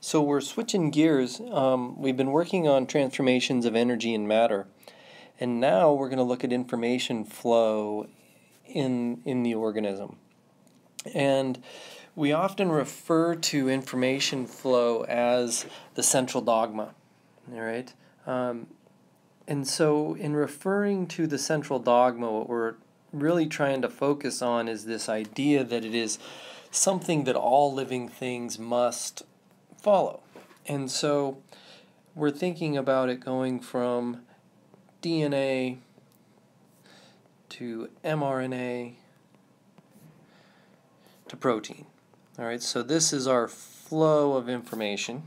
So we're switching gears. We've been working on transformations of energy and matter, and now we're going to look at information flow in the organism. And we often refer to information flow as the central dogma, all right? And so in referring to the central dogma, what we're really trying to focus on is this idea that it is something that all living things must follow. And so we're thinking about it going from DNA to mRNA to protein. All right, so this is our flow of information.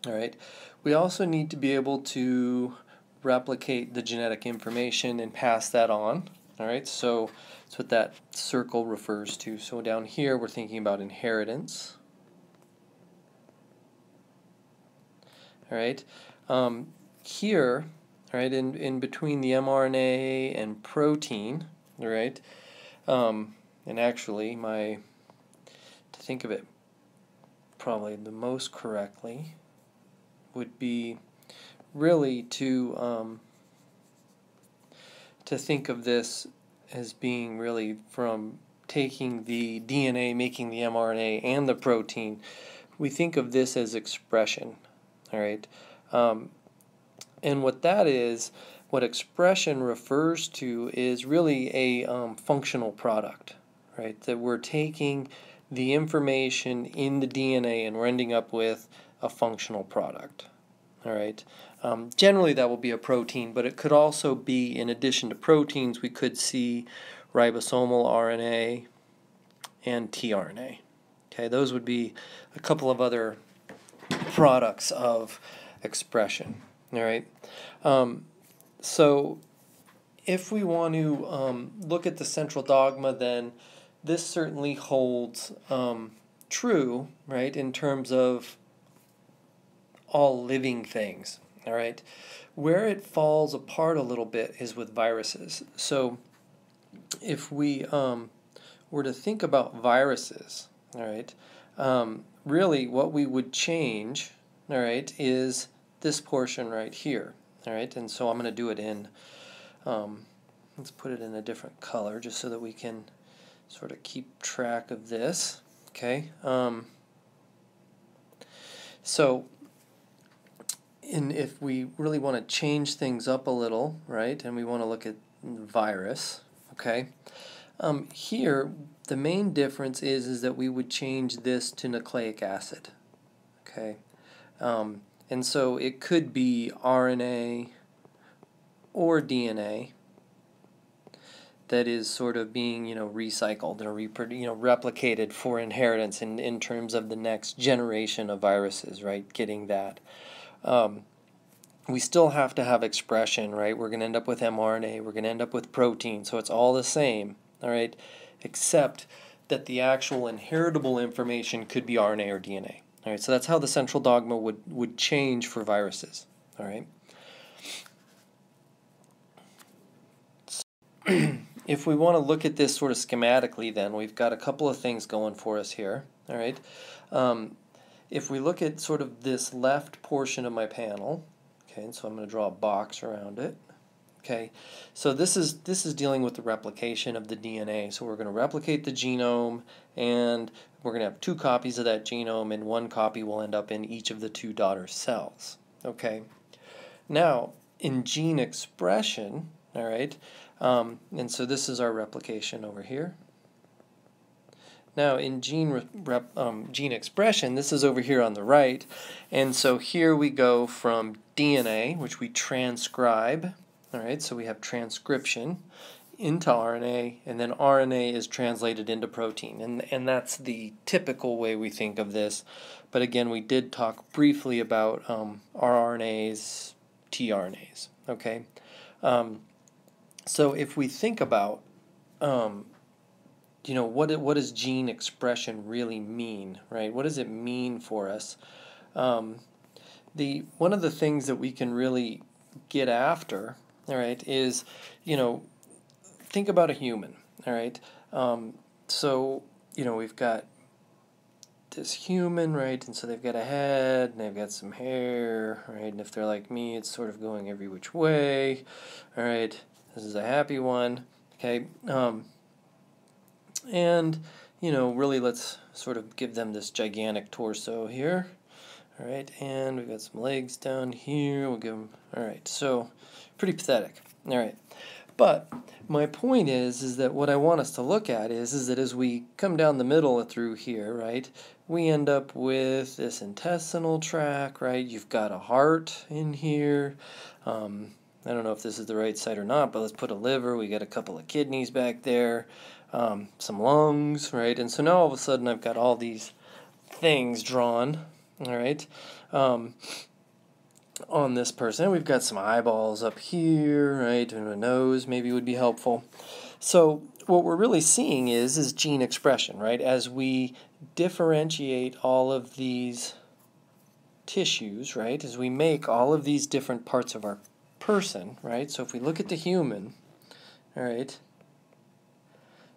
All right, we also need to be able to replicate the genetic information and pass that on. All right, so that's what that circle refers to. So down here we're thinking about inheritance. All right, here, all right, in between the mRNA and protein, all right, and actually to think of it probably the most correctly would be really to think of this as being really from taking the DNA, making the mRNA and the protein. We think of this as expression, all right? And what that is, what expression refers to is really a functional product, right? That we're taking the information in the DNA and we're ending up with a functional product, all right? Generally that will be a protein, but it could also be, in addition to proteins, we could see ribosomal RNA and tRNA. Okay, those would be a couple of other products of expression. All right. So if we want to look at the central dogma, then this certainly holds true, right, in terms of all living things. All right. Where it falls apart a little bit is with viruses. So if we were to think about viruses, all right, really what we would change, all right, is this portion right here, all right, and so I'm going to do it in, let's put it in a different color just so that we can sort of keep track of this, okay. So if we really want to change things up a little, right, and we want to look at virus, okay, here the main difference is that we would change this to nucleic acid, okay. And so it could be RNA or DNA that is sort of being, recycled or replicated for inheritance in terms of the next generation of viruses, right? Getting that. We still have to have expression, right? We're going to end up with mRNA. We're going to end up with protein. So it's all the same, all right? Except that the actual inheritable information could be RNA or DNA. All right, so that's how the central dogma would change for viruses. All right. So if we want to look at this sort of schematically, then we've got a couple of things going for us here. All right. If we look at sort of this left portion of my panel, okay, and so I'm going to draw a box around it. Okay, so this is dealing with the replication of the DNA. So we're going to replicate the genome, and we're going to have 2 copies of that genome, and 1 copy will end up in each of the 2 daughter cells. Okay, now in gene expression, all right, and so this is our replication over here. Now in gene expression, this is over here on the right, and so here we go from DNA, which we transcribe. All right, so we have transcription into RNA, and then RNA is translated into protein, and that's the typical way we think of this. But again, we did talk briefly about rRNAs, tRNAs. Okay, so if we think about what does gene expression really mean, right? What does it mean for us? One of the things that we can really get after, all right, is, think about a human, all right? So, we've got this human, right? And so they've got a head, and they've got some hair, right? And if they're like me, it's sort of going every which way, all right? This is a happy one, okay? And, you know, really let's sort of give them this gigantic torso here, all right? And we've got some legs down here. We'll give them, all right, so pretty pathetic, all right? But my point is that what I want us to look at is that as we come down the middle through here, right, we end up with this intestinal tract, right? You've got a heart in here. I don't know if this is the right side or not, but let's put a liver. We got a couple of kidneys back there, some lungs, right? And so now all of a sudden I've got all these things drawn, all right? On this person. We've got some eyeballs up here, right, and a nose maybe would be helpful. So what we're really seeing is gene expression, right? As we differentiate all of these tissues, right, as we make all of these different parts of our person, right? So if we look at the human, all right,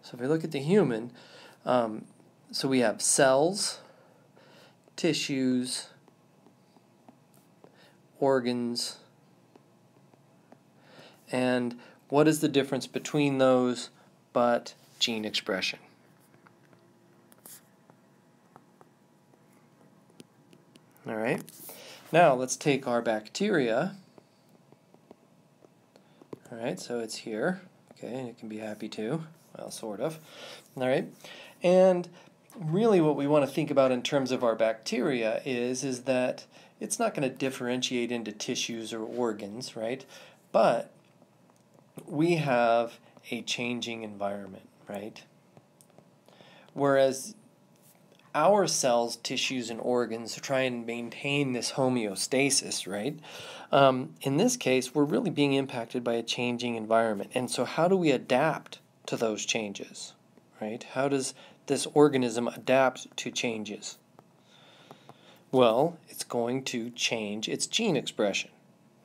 so if we look at the human, so we have cells, tissues, organs, and what is the difference between those but gene expression? All right, now let's take our bacteria. All right, so it's here, okay, and it can be happy too, well, sort of. All right, and really what we want to think about in terms of our bacteria is that it's not going to differentiate into tissues or organs, right? But we have a changing environment, right? Whereas our cells, tissues, and organs try and maintain this homeostasis, right? In this case, we're really being impacted by a changing environment. And so how do we adapt to those changes, right? How does this organism adapt to changes? Well, it's going to change its gene expression,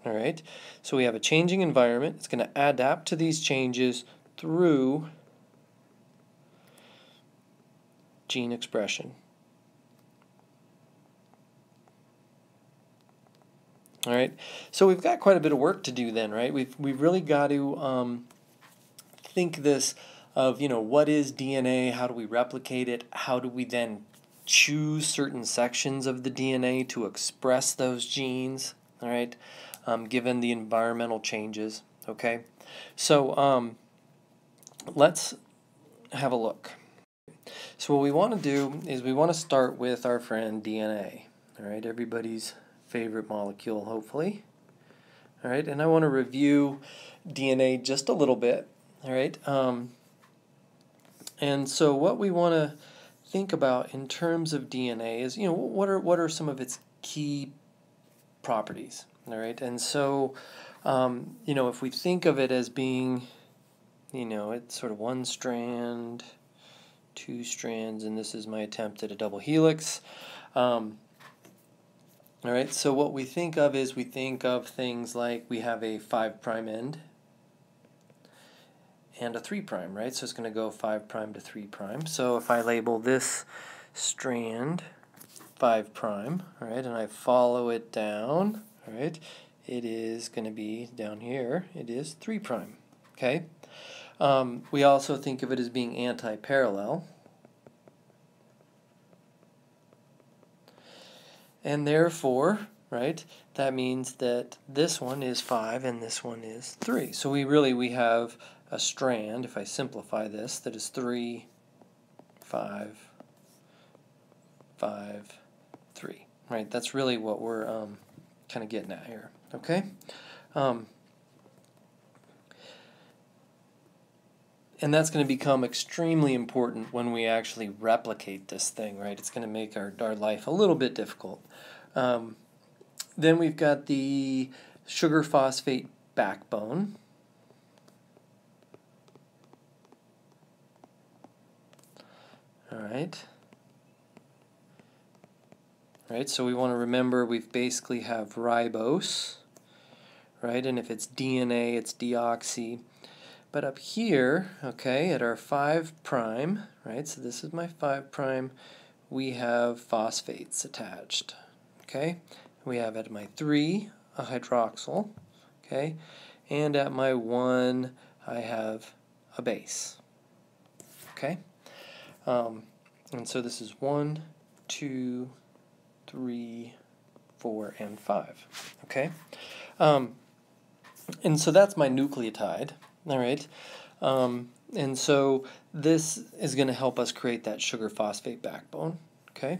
all right? So we have a changing environment. It's going to adapt to these changes through gene expression. All right, so we've got quite a bit of work to do then, right? We've really got to think this of, you know, what is DNA? How do we replicate it? How do we then choose certain sections of the DNA to express those genes, all right, given the environmental changes, okay? So let's have a look. So what we want to do is we want to start with our friend DNA, all right, everybody's favorite molecule, hopefully. All right, and I want to review DNA just a little bit, all right? And so what we want to think about in terms of DNA is, you know, what are some of its key properties, all right? And so, you know, if we think of it as being, you know, it's sort of one strand, two strands, and this is my attempt at a double helix. All right, so what we think of is we think of things like we have a 5' end and a 3', right? So it's going to go 5' to 3'. So if I label this strand 5', all right, and I follow it down, all right, it is going to be down here, it is 3', okay? We also think of it as being anti-parallel. And therefore, right, that means that this one is 5 and this one is 3. So we have a strand, if I simplify this, that is 3, 5, 5, 3. Right, that's really what we're kind of getting at here, okay? And that's going to become extremely important when we actually replicate this thing, right? It's going to make our life a little bit difficult. Then we've got the sugar phosphate backbone. All right. Right, so we want to remember we basically have ribose, right? And if it's DNA, it's deoxy. But up here, okay, at our 5', right, so this is my 5', we have phosphates attached. Okay, we have at my 3 a hydroxyl, okay, and at my 1 I have a base. Okay, and so this is 1, 2, 3, 4, and 5. Okay, and so that's my nucleotide. All right, and so this is going to help us create that sugar phosphate backbone. Okay,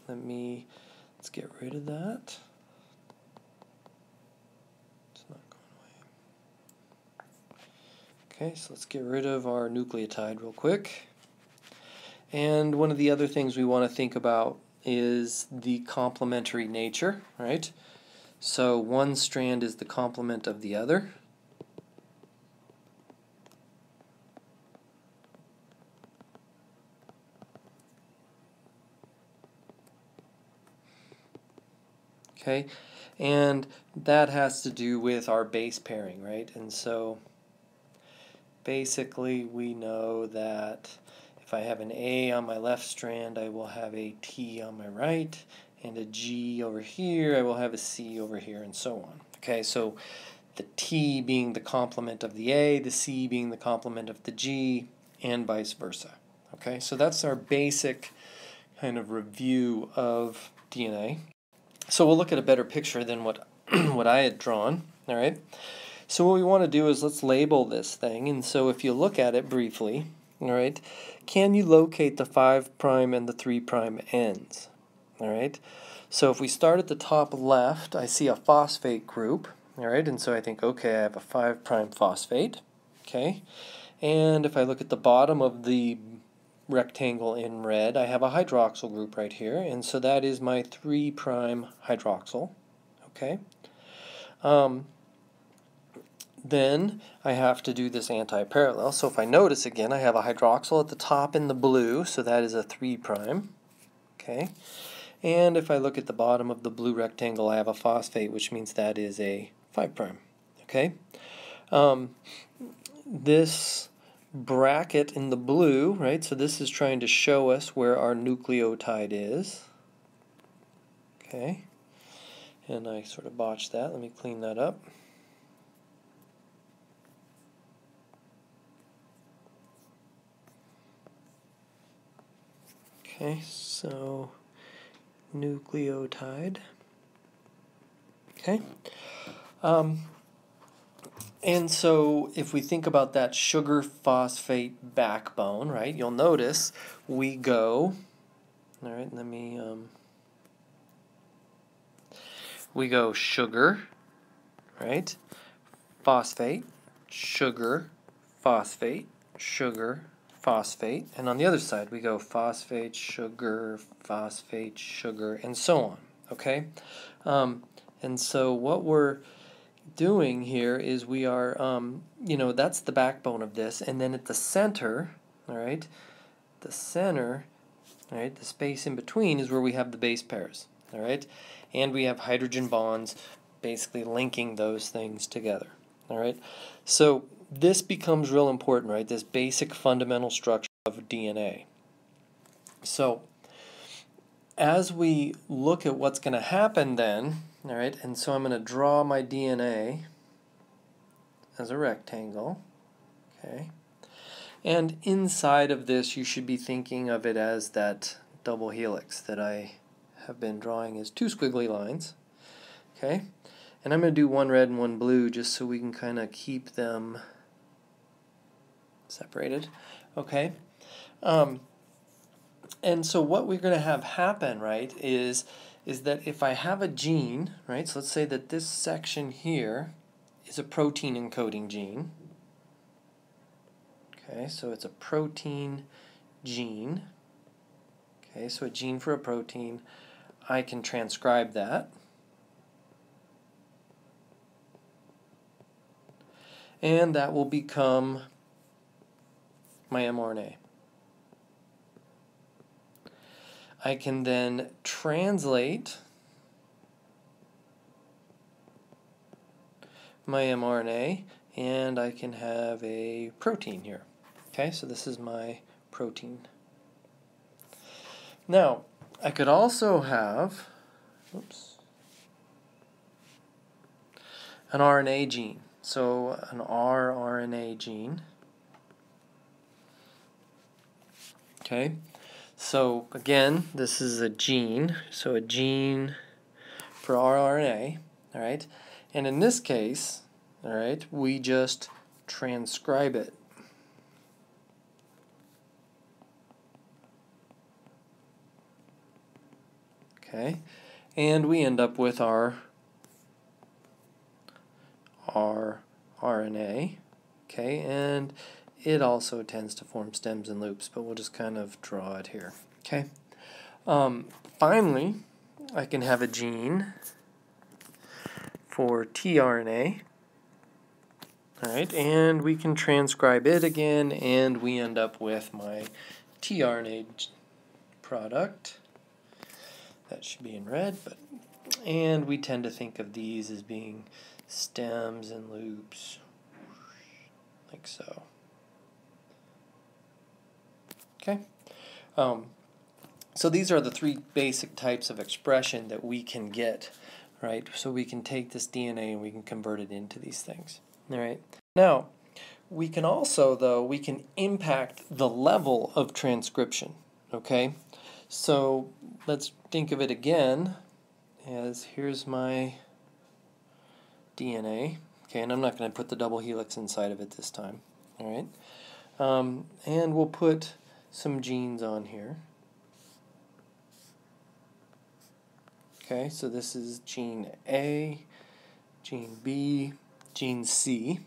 let's get rid of that. It's not going away. Okay, so let's get rid of our nucleotide real quick. And one of the other things we want to think about is the complementary nature, right? So one strand is the complement of the other. Okay, and that has to do with our base pairing, right? And so basically we know that if I have an A on my left strand, I will have a T on my right, and a G over here, I will have a C over here, and so on. Okay, so the T being the complement of the A, the C being the complement of the G, and vice versa. Okay, so that's our basic kind of review of DNA. So we'll look at a better picture than what what I had drawn. All right. So what we want to do is let's label this thing. And so if you look at it briefly, all right, can you locate the 5' and the 3' ends? All right. So if we start at the top left, I see a phosphate group. All right. And so I think, okay, I have a 5' phosphate. Okay. And if I look at the bottom of the rectangle in red, I have a hydroxyl group right here, and so that is my 3' hydroxyl. Okay. Then I have to do this anti-parallel. So if I notice again, I have a hydroxyl at the top in the blue, so that is a 3'. Okay. And if I look at the bottom of the blue rectangle, I have a phosphate, which means that is a 5'. Okay. This bracket in the blue, right, so this is trying to show us where our nucleotide is. Okay, and I sort of botched that. Let me clean that up. Okay, so nucleotide. Okay. And so if we think about that sugar phosphate backbone, right, you'll notice we go, all right, we go sugar, right, phosphate, sugar, phosphate, sugar, phosphate, and on the other side we go phosphate, sugar, and so on, okay? And so what we're doing here is we are, that's the backbone of this, and then at the center, all right, the center, all right, the space in between is where we have the base pairs, all right, and we have hydrogen bonds basically linking those things together, all right. So this becomes real important, right, this basic fundamental structure of DNA. So as we look at what's going to happen then, all right, and so I'm going to draw my DNA as a rectangle, okay, and inside of this you should be thinking of it as that double helix that I have been drawing as 2 squiggly lines, okay, and I'm going to do one red and one blue just so we can kind of keep them separated, okay. And so what we're going to have happen, right, is that if I have a gene, right, so let's say that this section here is a protein encoding gene. Okay, so it's a protein gene. Okay, so a gene for a protein. I can transcribe that. And that will become my mRNA. I can then translate my mRNA, and I can have a protein here. Okay, so this is my protein. Now, I could also have an RNA gene. So an rRNA gene. Okay, so again, this is a gene. So a gene for rRNA, all right? And in this case, all right, we just transcribe it. Okay, and we end up with our rRNA, okay, and it also tends to form stems and loops, but we'll just kind of draw it here, okay. Finally, I can have a gene for tRNA, all right, and we can transcribe it again, and we end up with my tRNA product. That should be in red, and we tend to think of these as being stems and loops, like so. Okay. So these are the three basic types of expression that we can get, right? So we can take this DNA and we can convert it into these things, all right? Now, we can also, though, we can impact the level of transcription, okay? So let's think of it again as here's my DNA, okay, and I'm not going to put the double helix inside of it this time, all right? And we'll put some genes on here. Okay, so this is gene A, gene B, gene C,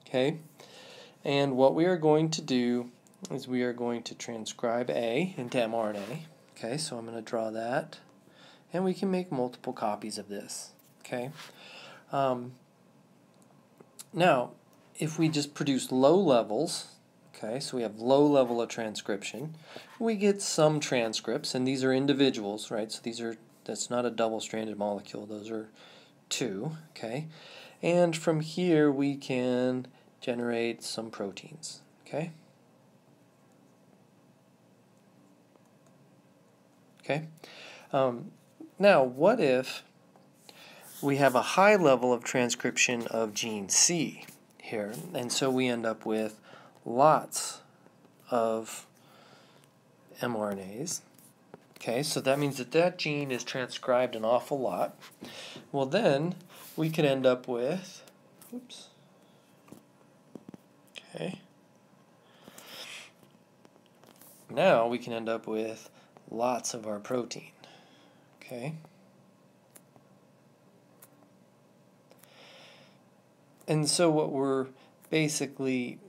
okay? And what we are going to do is we are going to transcribe A into mRNA. Okay, so I'm going to draw that, and we can make multiple copies of this, okay? Now, if we just produce low levels, okay, so we have low level of transcription, we get some transcripts, and these are individuals, right? So that's not a double-stranded molecule, those are two, okay? And from here we can generate some proteins, okay? Okay. Now, what if we have a high level of transcription of gene C here, and so we end up with lots of mRNAs. Okay, so that means that that gene is transcribed an awful lot. Well, then we could end up with, okay. Now we can end up with lots of our protein. Okay. And so what we're basically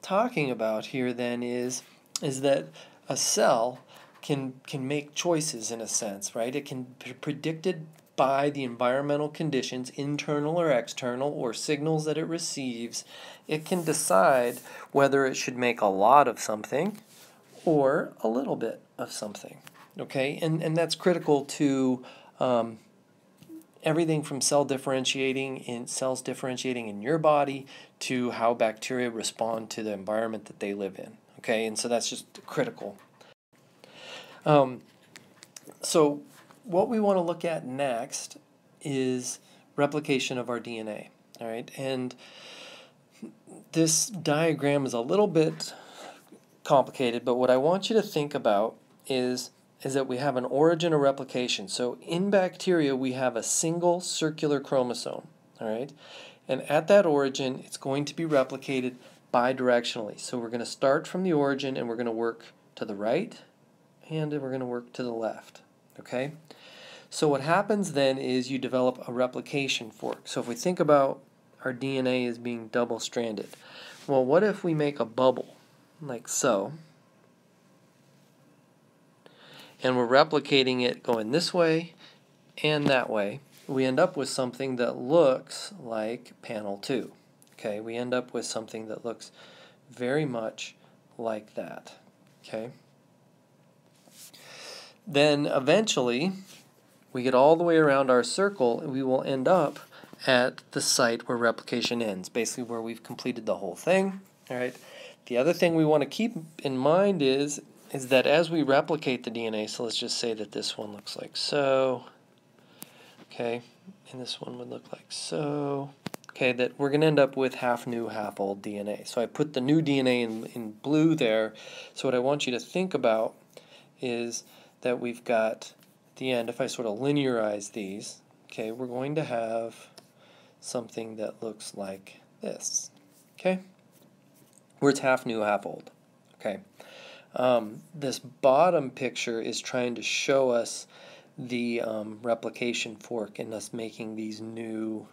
talking about here then is that a cell can make choices in a sense, right? It can be predicted by the environmental conditions, internal or external, or signals that it receives. It can decide whether it should make a lot of something or a little bit of something, okay? And that's critical to everything from cells differentiating in your body to how bacteria respond to the environment that they live in, okay? And so that's just critical. So what we want to look at next is replication of our DNA, all right? And this diagram is a little bit complicated, but what I want you to think about is that we have an origin of replication. So in bacteria, we have a single circular chromosome, all right? And at that origin, it's going to be replicated bidirectionally. So we're going to start from the origin, and we're going to work to the right, and we're going to work to the left, okay? So what happens then is you develop a replication fork. So if we think about our DNA as being double-stranded, well, what if we make a bubble, like so, and we're replicating it going this way and that way? We end up with something that looks like panel 2. Okay, we end up with something that looks very much like that. Okay. Then eventually we get all the way around our circle, and we will end up at the site where replication ends, basically where we've completed the whole thing. All right. The other thing we want to keep in mind is that as we replicate the DNA, so let's just say that this one looks like so, okay, and this one would look like so, okay, that we're going to end up with half new, half old DNA. So I put the new DNA in blue there. So what I want you to think about is that we've got, at the end, if I sort of linearize these, okay, we're going to have something that looks like this, okay, where it's half new, half old, okay. This bottom picture is trying to show us the replication fork and us making these new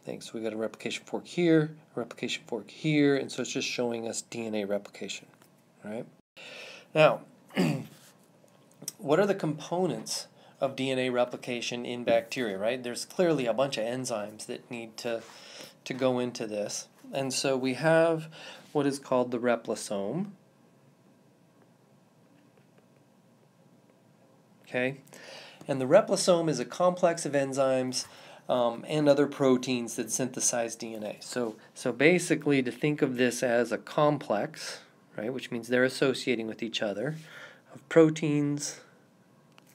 things. So we've got a replication fork here, a replication fork here, and so it's just showing us DNA replication, all right? Now, what are the components of DNA replication in bacteria, right? There's clearly a bunch of enzymes that need to go into this. And so we have what is called the replisome. Okay? And the replisome is a complex of enzymes and other proteins that synthesize DNA. So basically, to think of this as a complex, right, which means they're associating with each other, of proteins,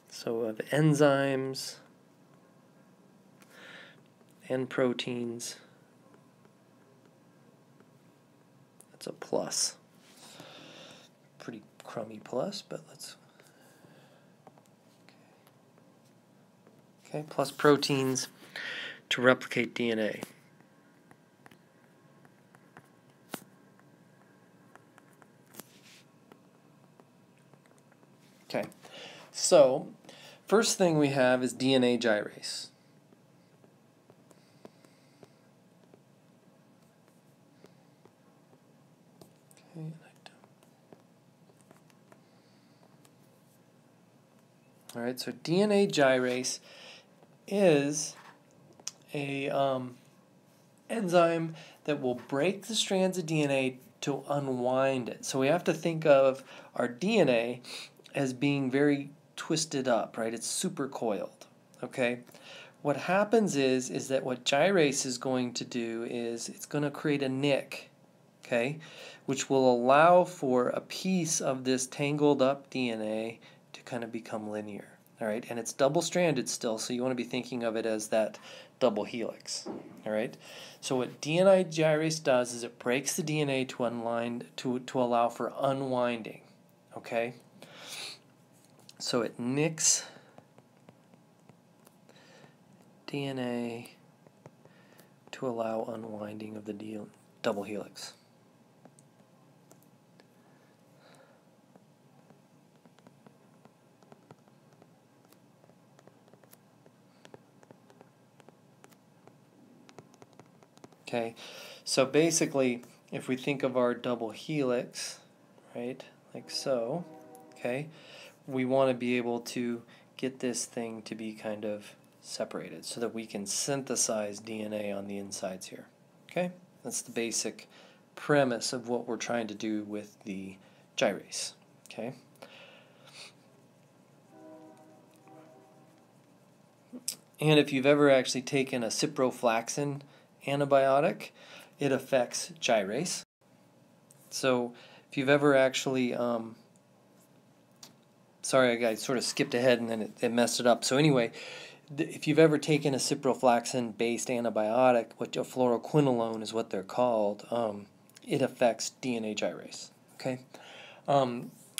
so of enzymes and proteins. That's a plus. Pretty crummy plus, but let's... Okay, plus proteins to replicate DNA. Okay, so first thing we have is DNA gyrase. Okay, all right, so DNA gyrase is a enzyme that will break the strands of DNA to unwind it. So we have to think of our DNA as being very twisted up, right? It's super coiled, okay? What happens is that what gyrase is going to do is it's going to create a nick, okay, which will allow for a piece of this tangled up DNA to kind of become linear, all right? And it's double-stranded still, so you want to be thinking of it as that double helix, all right? So what DNA gyrase does is it breaks the DNA to unwind, to allow for unwinding, okay? So it nicks DNA to allow unwinding of the double helix. Okay, so basically, if we think of our double helix, right, like so, okay, we want to be able to get this thing to be kind of separated so that we can synthesize DNA on the insides here. Okay, that's the basic premise of what we're trying to do with the gyrase. Okay. And if you've ever actually taken a ciprofloxacin antibiotic, it affects gyrase. So if you've ever actually, sorry, I sort of skipped ahead and then it messed it up. So anyway, if you've ever taken a ciprofloxacin-based antibiotic, which a fluoroquinolone is what they're called, it affects DNA gyrase. Okay,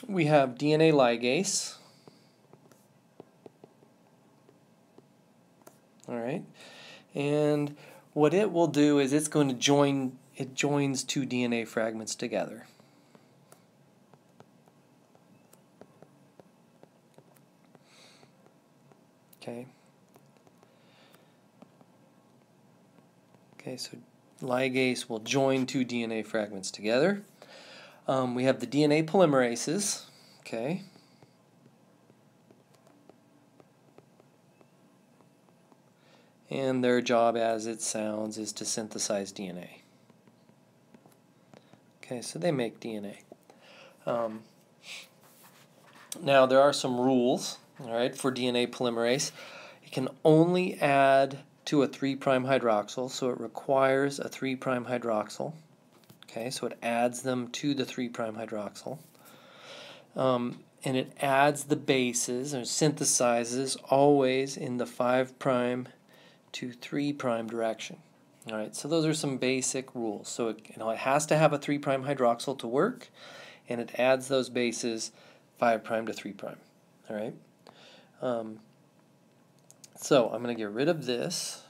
we have DNA ligase. All right, and what it will do is it's going to joins two DNA fragments together. Okay. Okay, so ligase will join two DNA fragments together. We have the DNA polymerases. Okay. And their job, as it sounds, is to synthesize DNA. Okay, so they make DNA. Now, there are some rules, all right, for DNA polymerase. It can only add to a 3' hydroxyl, so it requires a 3' hydroxyl. Okay, so it adds them to the 3' hydroxyl. And it adds the bases, or synthesizes, always in the 5' to 3' direction. All right, so those are some basic rules. So it has to have a 3' hydroxyl to work, and it adds those bases 5' to 3'. All right. So I'm going to get rid of this.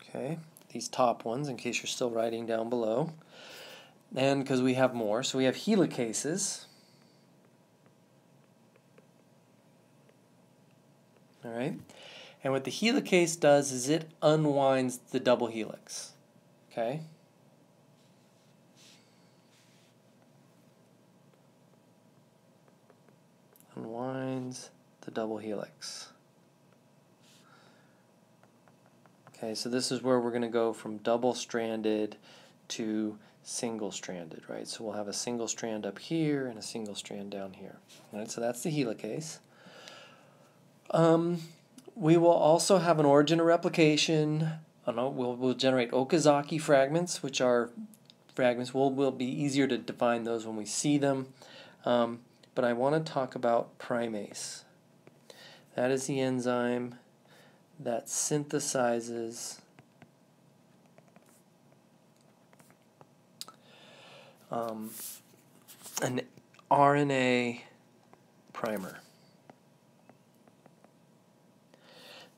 Okay, these top ones, in case you're still writing down below. And because we have more, so we have helicases. All right, and what the helicase does is it unwinds the double helix. Okay. Unwinds the double helix. Okay, so this is where we're going to go from double-stranded to single-stranded, right? So we'll have a single strand up here and a single strand down here. All right, so that's the helicase. We will also have an origin of replication. We'll generate Okazaki fragments, which are fragments. Will be easier to define those when we see them. But I want to talk about primase. That is the enzyme that synthesizes an RNA primer.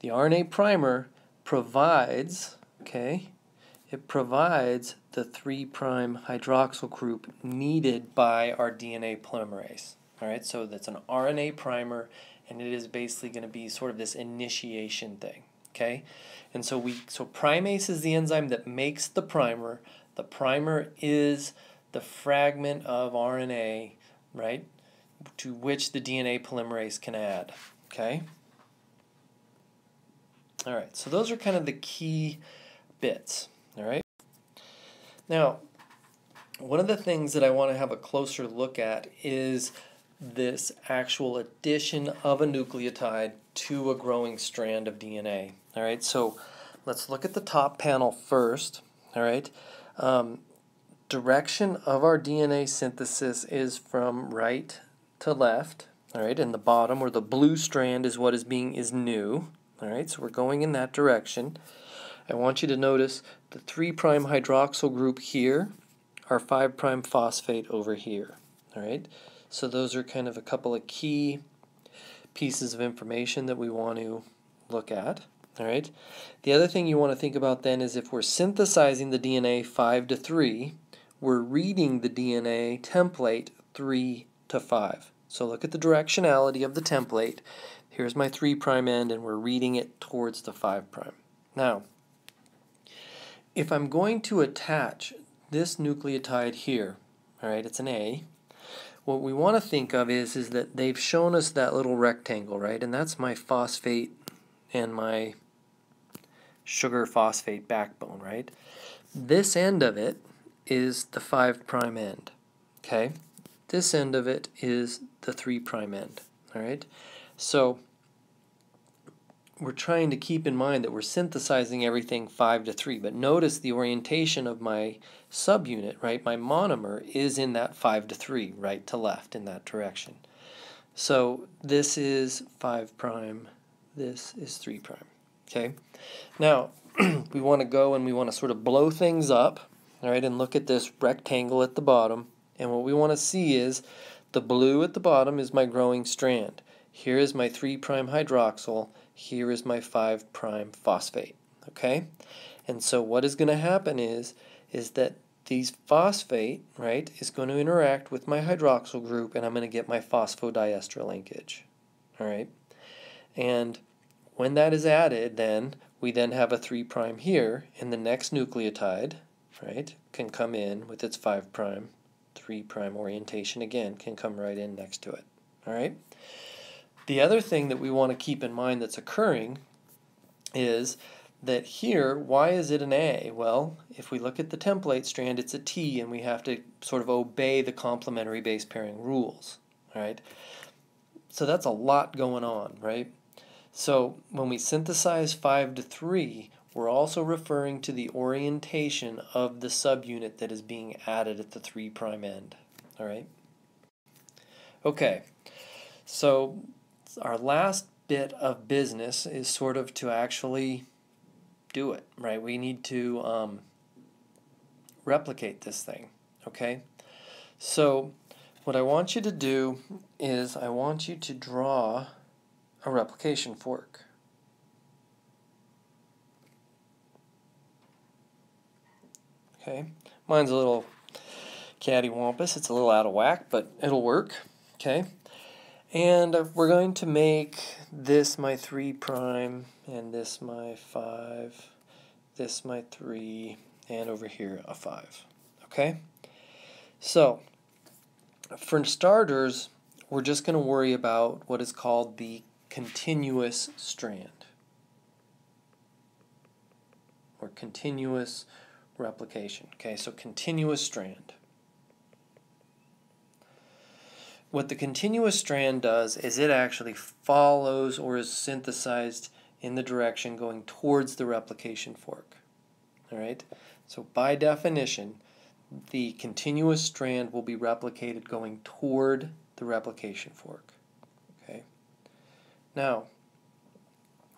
The RNA primer provides, it provides the 3' hydroxyl group needed by our DNA polymerase. All right, so that's an RNA primer, and it is basically going to be sort of this initiation thing. Okay, and so primase is the enzyme that makes the primer. The primer is the fragment of RNA, right, to which the DNA polymerase can add. Okay. All right, so those are kind of the key bits. All right. Now, one of the things that I want to have a closer look at is this actual addition of a nucleotide to a growing strand of DNA. All right, so let's look at the top panel first. All right, direction of our DNA synthesis is from right to left. All right, and the bottom, where the blue strand is what is new. All right, so we're going in that direction. I want you to notice the 3' hydroxyl group here, our 5' phosphate over here. All right, so those are kind of a couple of key pieces of information that we want to look at. All right, the other thing you want to think about then is if we're synthesizing the DNA 5 to 3, we're reading the DNA template 3 to 5. So look at the directionality of the template. Here's my 3' end, and we're reading it towards the 5'. Now, if I'm going to attach this nucleotide here, all right, it's an A, what we want to think of is that they've shown us that little rectangle, right, and that's my phosphate and my sugar phosphate backbone, right? This end of it is the 5' end, okay? This end of it is the 3' end, all right? So we're trying to keep in mind that we're synthesizing everything 5 to 3, but notice the orientation of my subunit, right? My monomer is in that 5 to 3, right to left in that direction. So this is 5', this is 3', okay? Now, we want to go and we want to sort of blow things up, all right, and look at this rectangle at the bottom, and what we want to see is the blue at the bottom is my growing strand. Here is my 3' hydroxyl, here is my 5' phosphate, okay? And so what is going to happen is that these phosphate, right, is going to interact with my hydroxyl group, and I'm going to get my phosphodiester linkage, all right? And when that is added, then we then have a 3' here, and the next nucleotide, right, can come in with its 5', 3' orientation again, can come right in next to it, all right? The other thing that we want to keep in mind that's occurring is that here, why is it an A? Well, if we look at the template strand, it's a T, and we have to sort of obey the complementary base pairing rules, all right? So that's a lot going on, right? So when we synthesize 5 to 3, we're also referring to the orientation of the subunit that is being added at the 3' end. All right? Okay, so our last bit of business is sort of to actually do it, right? We need to replicate this thing, okay? So what I want you to do is I want you to draw a replication fork. Okay, mine's a little cattywampus. It's a little out of whack, but it'll work. Okay, and we're going to make this my 3' and this my 5, this my 3, and over here a 5. Okay, so for starters, we're just going to worry about what is called the continuous strand or continuous replication. Okay, so continuous strand. What the continuous strand does is it actually follows or is synthesized in the direction going towards the replication fork. All right, so by definition, the continuous strand will be replicated going toward the replication fork. Okay, now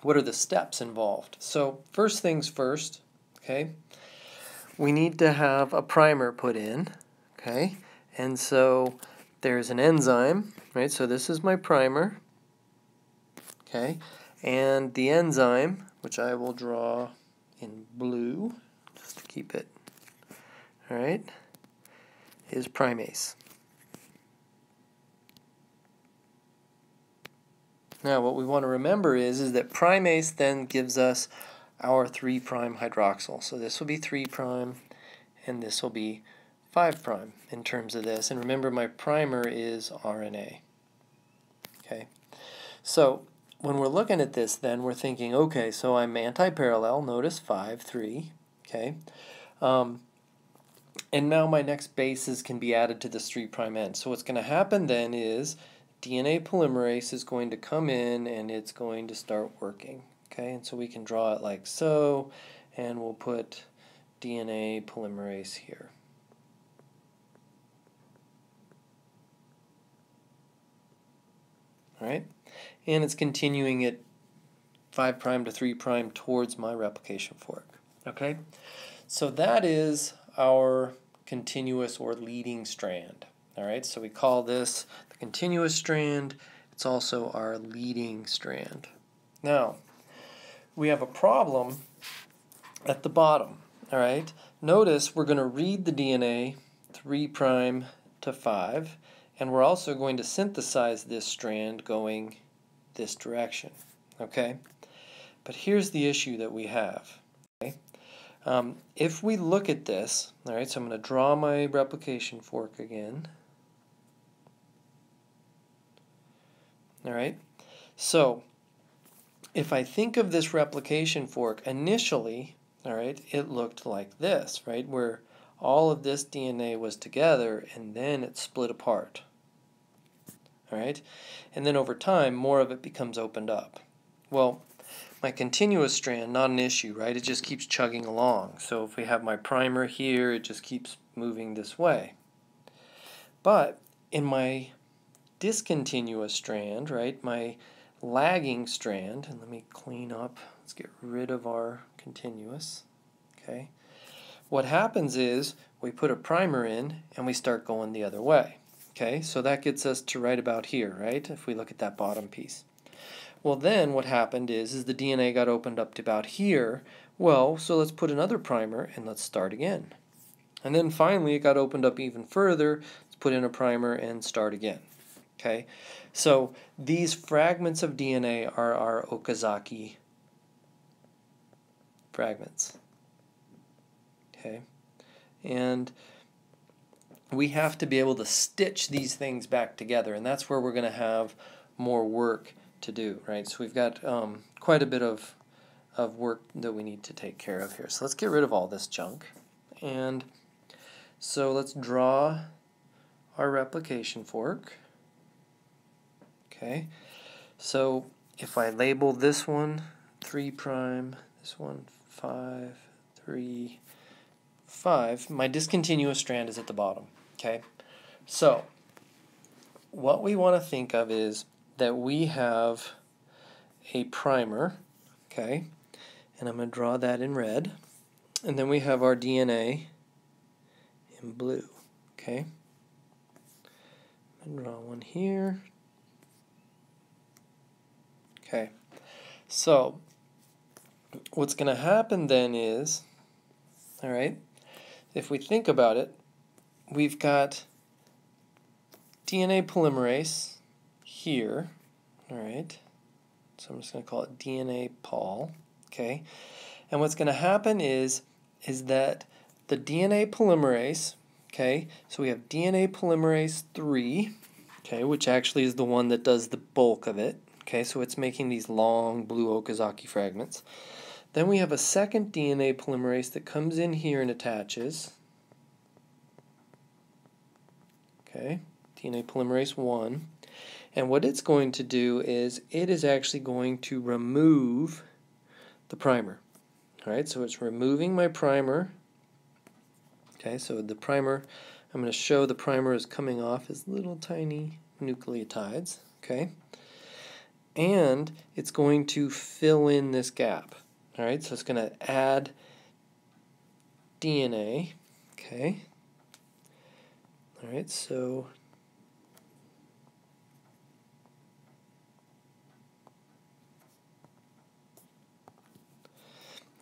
what are the steps involved? So first things first, okay, we need to have a primer put in, okay, and so there's an enzyme, right, so this is my primer, okay, and the enzyme, which I will draw in blue, just to keep it, all right, is primase. Now what we want to remember is that primase then gives us our 3' hydroxyl. So this will be 3' and this will be 5' in terms of this. And remember, my primer is RNA. Okay, so when we're looking at this then we're thinking, okay, so I'm anti-parallel, notice 5, 3, okay, and now my next bases can be added to this 3' end. So what's going to happen then is DNA polymerase is going to come in and it's going to start working. Okay, and so we can draw it like so, and we'll put DNA polymerase here. All right, and it's continuing at 5' to 3' towards my replication fork. Okay, so that is our continuous or leading strand. All right, so we call this the continuous strand. It's also our leading strand. Now, we have a problem at the bottom. All right, notice we're going to read the DNA 3' to 5, and we're also going to synthesize this strand going this direction. Okay, but here's the issue that we have. Okay, if we look at this, all right, so I'm going to draw my replication fork again. All right, so if I think of this replication fork, initially, all right, it looked like this, right, where all of this DNA was together and then it split apart. All right, and then over time, more of it becomes opened up. Well, my continuous strand, not an issue, right? It just keeps chugging along. So if we have my primer here, it just keeps moving this way. But in my discontinuous strand, right, my lagging strand, and let me clean up, let's get rid of our continuous, okay, what happens is we put a primer in and we start going the other way, okay, so that gets us to right about here, right, if we look at that bottom piece. Well, then what happened is the DNA got opened up to about here. Well, so let's put another primer and let's start again. And then finally it got opened up even further. Let's put in a primer and start again. Okay, so these fragments of DNA are our Okazaki fragments. Okay, and we have to be able to stitch these things back together, and that's where we're going to have more work to do, right? So we've got quite a bit of work that we need to take care of here. So let's get rid of all this junk. And so let's draw our replication fork. Okay, so if I label this one 3', this one 5, 3, 5. My discontinuous strand is at the bottom. Okay, so what we want to think of is that we have a primer, okay, and I'm going to draw that in red, and then we have our DNA in blue, okay. I'm going to draw one here. Okay, so what's going to happen then is, all right, if we think about it, we've got DNA polymerase here, all right, so I'm just going to call it DNA Pol, okay, and what's going to happen is that the DNA polymerase, okay, so we have DNA polymerase 3, okay, which actually is the one that does the bulk of it, okay, so it's making these long blue Okazaki fragments. Then we have a second DNA polymerase that comes in here and attaches, okay, DNA polymerase 1, and what it's going to do is it is actually going to remove the primer. Alright, so it's removing my primer. Okay, so the primer, I'm going to show the primer is coming off as little tiny nucleotides. Okay, and it's going to fill in this gap. Alright, so it's going to add DNA. Okay, alright, so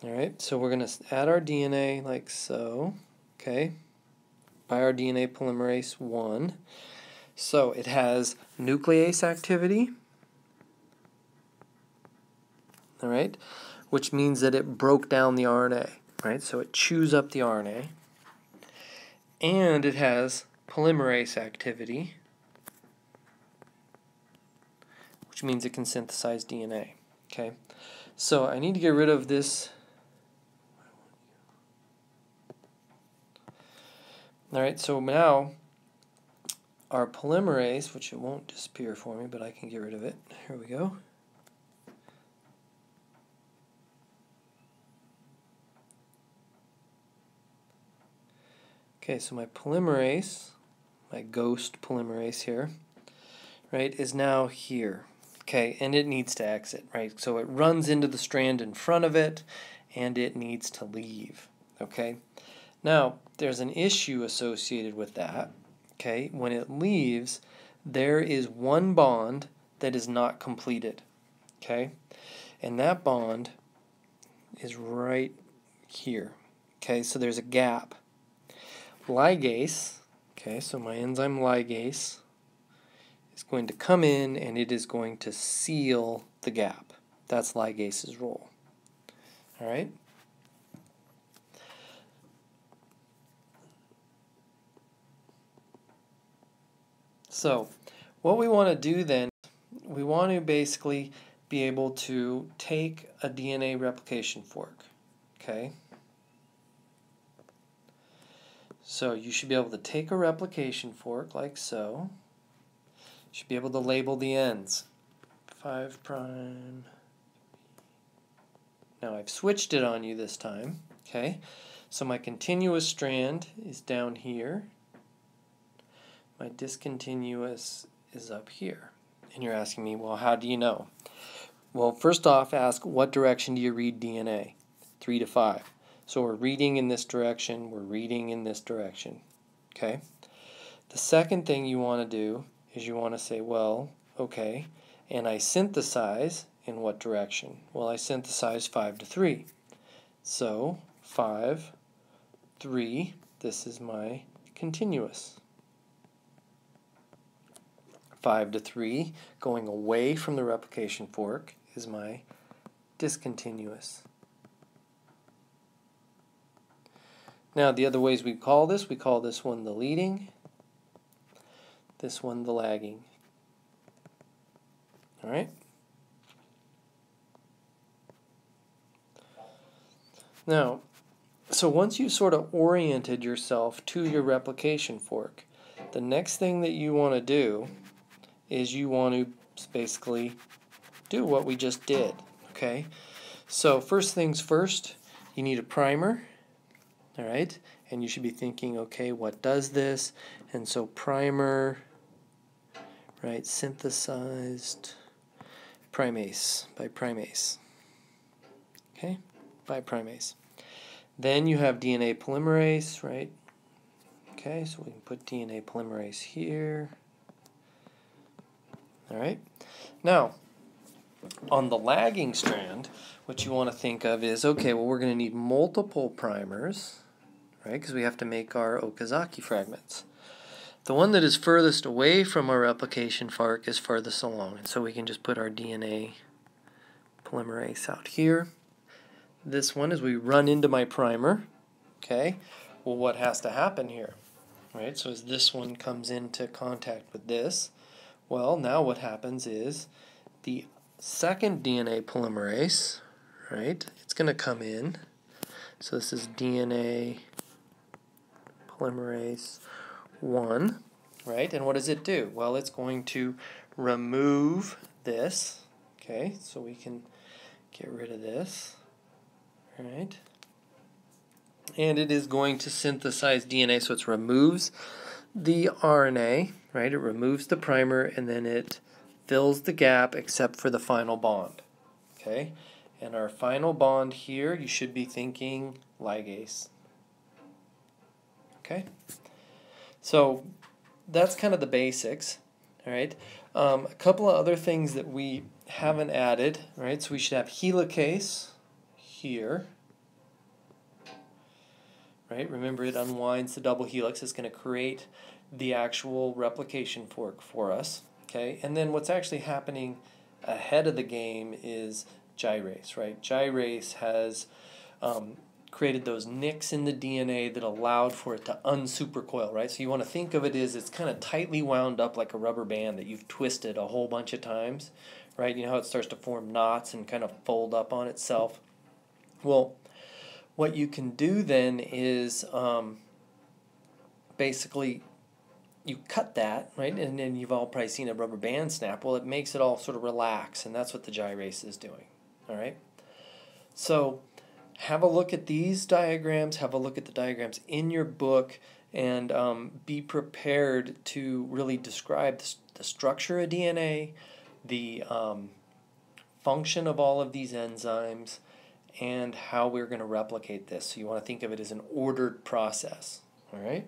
alright, so we're going to add our DNA like so, okay, by our DNA polymerase 1. So it has nuclease activity, alright, which means that it broke down the RNA, right? So it chews up the RNA. And it has polymerase activity, which means it can synthesize DNA, okay? So I need to get rid of this. Alright, so now our polymerase, which it won't disappear for me, but I can get rid of it. Here we go. Okay, so my polymerase, my ghost polymerase here, right, is now here. Okay, and it needs to exit, right? So it runs into the strand in front of it, and it needs to leave. Okay, now there's an issue associated with that. Okay, when it leaves, there is one bond that is not completed. Okay, and that bond is right here. Okay, so there's a gap. Ligase, okay, so my enzyme ligase is going to come in and it is going to seal the gap. That's ligase's role. All right? So what we want to do then, we want to basically be able to take a DNA replication fork. Okay? So you should be able to take a replication fork like so. You should be able to label the ends. 5 prime. Now I've switched it on you this time. Okay, so my continuous strand is down here. My discontinuous is up here. And you're asking me, well, how do you know? Well, first off, ask what direction do you read DNA? 3 to 5. So we're reading in this direction, we're reading in this direction. Okay? The second thing you want to do is you want to say, well, okay, and I synthesize in what direction? Well, I synthesize 5 to 3. So 5, 3, this is my continuous. 5 to 3, going away from the replication fork, is my discontinuous. Now, the other ways we call this one the leading, this one the lagging. All right? Now, so once you've sort of oriented yourself to your replication fork, the next thing that you want to do is you want to basically do what we just did. Okay? So first things first, you need a primer, all right? And you should be thinking, okay, what does this? And so primer, right, synthesized primase, by primase, okay, by primase. Then you have DNA polymerase, right? Okay, so we can put DNA polymerase here. All right. Now, on the lagging strand, what you want to think of is, okay, well, we're going to need multiple primers, right, because we have to make our Okazaki fragments. The one that is furthest away from our replication fork is furthest along, and so we can just put our DNA polymerase out here. This one is we run into my primer, okay? Well, what has to happen here, right? So as this one comes into contact with this, well, now what happens is the second DNA polymerase, right, it's going to come in. So this is DNA polymerase 1, right? And what does it do? Well, it's going to remove this, okay? So we can get rid of this, right? And it is going to synthesize DNA, so it removes the RNA, right? It removes the primer, and then it fills the gap except for the final bond, okay? And our final bond here, you should be thinking ligase, okay? So that's kind of the basics, all right? A couple of other things that we haven't added, right? So we should have helicase here, right? Remember, it unwinds the double helix. It's going to create the actual replication fork for us, okay? And then what's actually happening ahead of the game is gyrase, right? Gyrase has created those nicks in the DNA that allowed for it to unsupercoil, right? So you want to think of it as it's kind of tightly wound up like a rubber band that you've twisted a whole bunch of times, right? You know how it starts to form knots and kind of fold up on itself? Well, what you can do then is basically you cut that, right? And then you've all probably seen a rubber band snap. Well, it makes it all sort of relax, and that's what the gyrase is doing, all right? So have a look at these diagrams, have a look at the diagrams in your book, and be prepared to really describe the structure of DNA, the function of all of these enzymes, and how we're going to replicate this. So you want to think of it as an ordered process, all right?